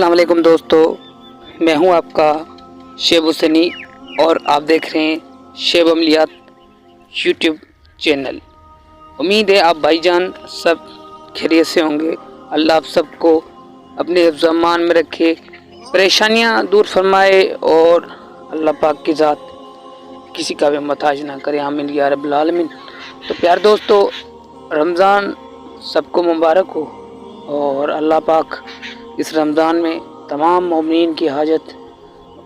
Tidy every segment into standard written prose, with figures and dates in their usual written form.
अस्सलाम वालेकुम दोस्तों, मैं हूं आपका शेब हुसैनी और आप देख रहे हैं शेब अमलियात यूट्यूब चैनल। उम्मीद है आप भाईजान सब खैरियत से होंगे। अल्लाह आप सबको अपने हिफ्ज़ अमान में रखे, परेशानियां दूर फरमाए और अल्लाह पाक की ज़ात किसी का भी मोहताज ना करे, आमीन या रब्बल आलमीन। तो प्यार दोस्तों, रमज़ान सबको मुबारक हो और अल्लाह पाक इस रमज़ान में तमाम मोमिनीन की हाजत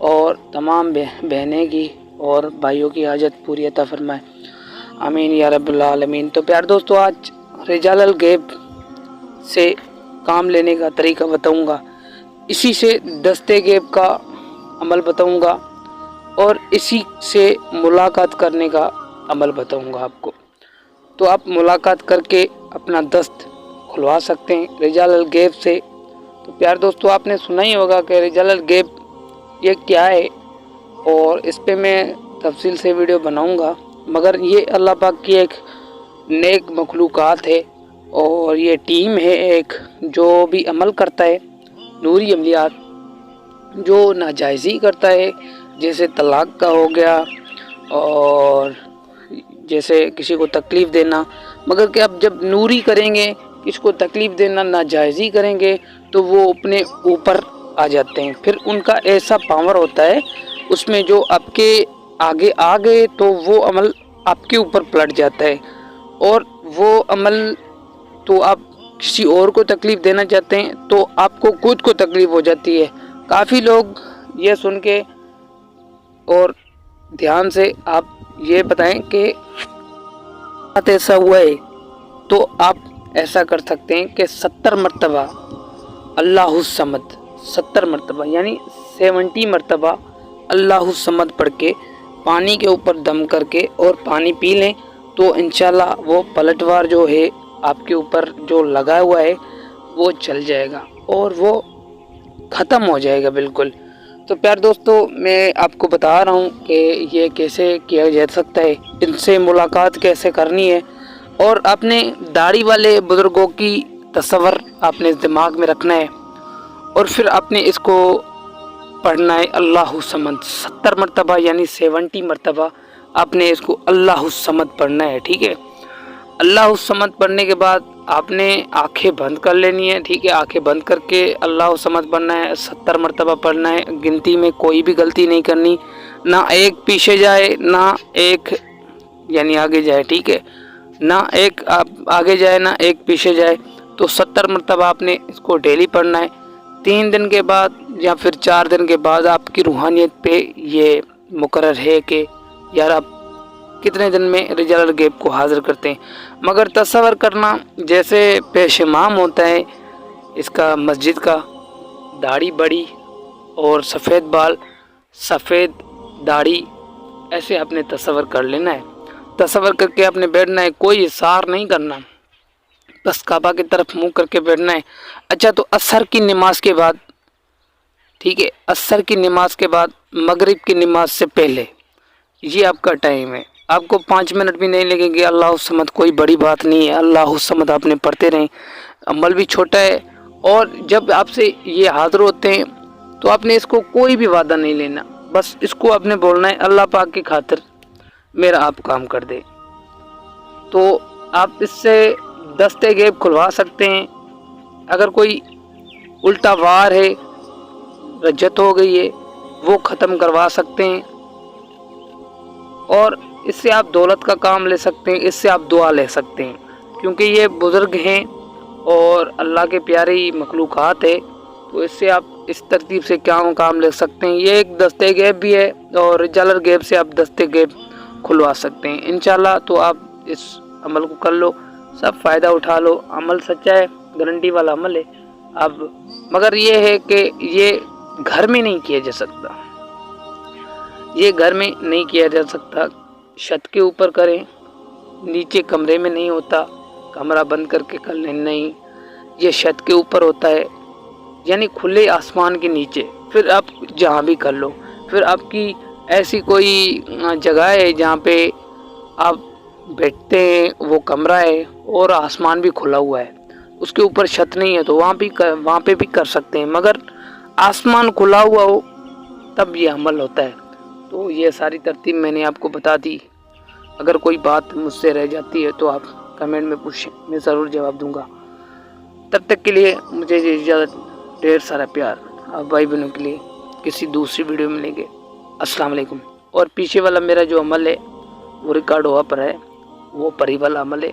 और तमाम बहनें की और भाइयों की हाजत पूरी अता फरमाए, आमीन या रब्बल आलमीन। तो प्यार दोस्तों, आज रिजालल गैब से काम लेने का तरीका बताऊंगा, इसी से दस्ते गैब का अमल बताऊंगा और इसी से मुलाकात करने का अमल बताऊंगा आपको। तो आप मुलाकात करके अपना दस्त खुलवा सकते हैं रिजालल गैब से। तो प्यार दोस्तों, आपने सुना ही होगा कि रिजालल गैब ये क्या है और इस पे मैं तफसील से वीडियो बनाऊंगा, मगर ये अल्लाह पाक की एक नेक मखलूक़ात है और ये टीम है एक जो भी अमल करता है नूरी अमलियात, जो नाजायज़ी करता है, जैसे तलाक का हो गया और जैसे किसी को तकलीफ़ देना। मगर कि अब जब नूरी करेंगे, किसी को तकलीफ़ देना नाजायज़ी करेंगे तो वो अपने ऊपर आ जाते हैं। फिर उनका ऐसा पावर होता है उसमें, जो आपके आगे आ गए तो वो अमल आपके ऊपर पलट जाता है और वो अमल तो आप किसी और को तकलीफ़ देना चाहते हैं तो आपको खुद को तकलीफ़ हो जाती है। काफ़ी लोग ये सुन के और ध्यान से आप ये बताएं कि ऐसा हुआ है, तो आप ऐसा कर सकते हैं कि 70 मरतबा अल्लाहु समद, 70 मरतबा यानी 70 मरतबा अल्लाहु समद पढ़ के पानी के ऊपर दम करके और पानी पी लें तो इंशाल्लाह वो पलटवार जो है आपके ऊपर जो लगा हुआ है वो चल जाएगा और वो ख़त्म हो जाएगा बिल्कुल। तो प्यार दोस्तों, मैं आपको बता रहा हूँ कि ये कैसे किया जा सकता है, इनसे मुलाकात कैसे करनी है। और आपने दाढ़ी वाले बुज़ुर्गों की तस्वर आपने दिमाग में रखना है और फिर आपने इसको पढ़ना है अल्लाहु समद 70 मरतबा यानी 70 मरतबा आपने इसको अल्लाहु समद पढ़ना है, ठीक है। अल्लाहु समद पढ़ने के बाद आपने आंखें बंद कर लेनी है, ठीक है। आंखें बंद करके अल्लाहु समद पढ़ना है, 70 मरतबा पढ़ना है। गिनती में कोई भी गलती नहीं करनी, ना एक पीछे जाए ना एक यानी आगे जाए, ठीक है। ना एक आप आगे जाए ना एक पीछे जाए। तो 70 मरतबा आपने इसको डेली पढ़ना है। 3 दिन के बाद या फिर 4 दिन के बाद आपकी रूहानियत पे ये मुकर्रर है कि यार आप कितने दिन में रिजालल गैब को हाज़िर करते हैं। मगर तसव्वुर करना, जैसे पेश इमाम होता है इसका मस्जिद का, दाढ़ी बड़ी और सफ़ेद बाल, सफ़ेद दाढ़ी, ऐसे आपने तसव्वुर कर लेना है। तसव्वुर करके आपने बैठना है, कोई इशार नहीं करना, बस काबा की तरफ मुँह करके बैठना है। अच्छा, तो असर की नमाज के बाद, ठीक है, असर की नमाज के बाद मगरिब की नमाज से पहले ये आपका टाइम है। आपको 5 मिनट भी नहीं लगेंगे। अल्लाहु समद कोई बड़ी बात नहीं है, अल्लाहु समद आपने पढ़ते रहें, अमल भी छोटा है। और जब आपसे ये हाज़िर होते हैं तो आपने इसको कोई भी वादा नहीं लेना, बस इसको आपने बोलना है अल्लाह पाक की खातिर मेरा आप काम कर दे। तो आप इससे दस्ते गैब खुलवा सकते हैं। अगर कोई उल्टा वार है, रज्जत हो गई है, वो ख़त्म करवा सकते हैं। और इससे आप दौलत का काम ले सकते हैं, इससे आप दुआ ले सकते हैं, क्योंकि ये बुज़ुर्ग हैं और अल्लाह के प्यारी मखलूक़ात है। तो इससे आप इस तरतीब से क्या काम ले सकते हैं। ये एक दस्ते गैब भी है और रिजालल गैब से आप दस्ते गैब खुलवा सकते हैं इंशाल्लाह। तो आप इस अमल को कर लो, सब फ़ायदा उठा लो। अमल सच्चा है, गारंटी वाला अमल है। अब मगर ये है कि ये घर में नहीं किया जा सकता, ये घर में नहीं किया जा सकता। छत के ऊपर करें, नीचे कमरे में नहीं होता, कमरा बंद करके कर लें, नहीं, ये छत के ऊपर होता है यानी खुले आसमान के नीचे। फिर आप जहाँ भी कर लो। फिर आपकी ऐसी कोई जगह है जहाँ पे आप बैठते हैं, वो कमरा है और आसमान भी खुला हुआ है, उसके ऊपर छत नहीं है, तो वहाँ पे भी कर सकते हैं। मगर आसमान खुला हुआ हो तब ये अमल होता है। तो ये सारी तरतीब मैंने आपको बता दी। अगर कोई बात मुझसे रह जाती है तो आप कमेंट में पूछें, मैं ज़रूर जवाब दूंगा। तब तक के लिए मुझे इजाज़त, ढेर सारा प्यार। आप भाई बहनों के लिए किसी दूसरी वीडियो में मिलेंगे। अस्सलाम वालेकुम। और पीछे वाला मेरा जो अमल है वो रिकॉर्ड हुआ पर है, वो परी वाला अमल है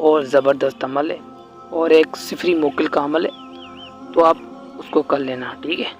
और ज़बरदस्त अमल है और एक सिफरी मोकिल का अमल है, तो आप उसको कर लेना, ठीक है।